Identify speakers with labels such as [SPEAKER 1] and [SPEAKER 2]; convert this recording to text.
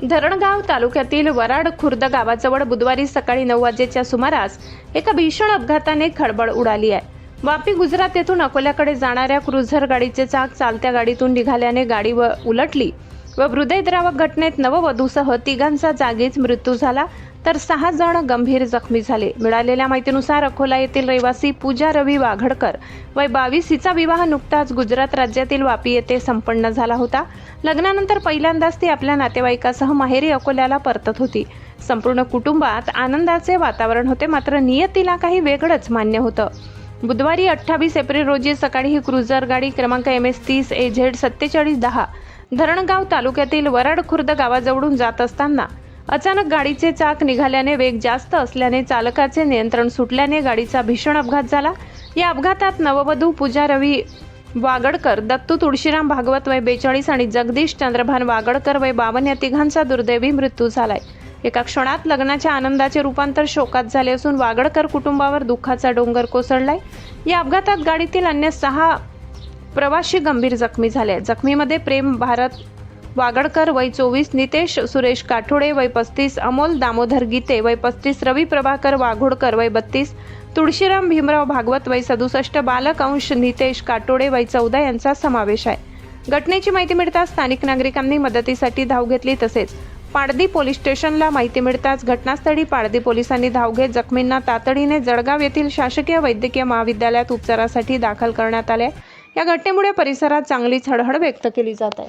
[SPEAKER 1] धरणगाव तालुक्यातील वराड खुर्द गावाजवळ बुधवारी सकाळी 9 वाजेच्या सुमारास एका भीषण अपघाताने खळबळ उडाली आहे। वापी गुजरात येथून अकोल्याकडे जाणाऱ्या क्रुझर गाडीचे चाक चालत्या गाडीतून निघाल्याने गाडी उलटली व हृदयद्रावक घटनेत नववधूसह तिघांचा जागीच मृत्यू झाला तर 6 जण गंभीर जखमी झाले। मिळालेल्या माहितीनुसार अकोला येथील रहिवासी पूजा रवी वाघडकर वय 22 हिचा विवाह नुकताच गुजरात राज्यातील वापी येथे संपन्न झाला होता। लग्नानंतर पहिल्यांदाच ती आपल्या नातेवाईकासह माहेरी अकोल्याला परतत होती। संपूर्ण कुटुंबात आनंदाचे वातावरण होते, मात्र नियतीला काही वेगळंच मान्य होतं। बुधवारी 28 एप्रिल रोजी सकाळी ही क्रुझर गाडी क्रमांक MS 30 AZ 4710 धरणगाव तालुक्यातील वराड खुर्द गावाजवळून जात असताना अचानक गाडीचे चाक निघाल्याने वेग जास्त असल्याने चालकाचे नियंत्रण सुटल्याने गाडीचा भीषण अपघात झाला। या अपघातात नववधू पूजा रवी वागडकर, दत्तू तुळशीराम भागवत वय 42 आणि जगदीश चंद्रभान वागडकर वय 52 या तिघांचा दुर्दैवी मृत्यू झालाय। एका क्षणात लग्नाच्या आनंदाचे रूपांतर शोकात झाले असून वागडकर कुटुंबावर दुःखाचा डोंगर कोसळलाय। या अपघातात गाडीतील अन्य 6 प्रवासी गंभीर जखमी झाले। जखमीमध्ये प्रेम भारत वागडकर वय 24, नितेश सुरेश काठोडे वय 35, अमोल दामोदर गीते वय 35, रवी प्रभाकर वाघोडकर वय 32, तुळशीराम भीमराव भागवत वय 67, बालक अंश नितेश काठोडे वय 14 यांचा समावेश आहे। घटनेची माहिती मिळताच स्थानिक नागरिकांनी मदतीसाठी धाव घेतली, तसेच पाडदी पोलीस स्टेशनला माहिती मिळताच घटनास्थळी पाडदी पोलिसांनी धाव घेत जखमींना तातडीने जळगाव येथील शासकीय वैद्यकीय महाविद्यालयात उपचारासाठी दाखल करण्यात आले। या घटनेमुळे परिसरात चांगलीच हळहळ व्यक्त केली जात आहे।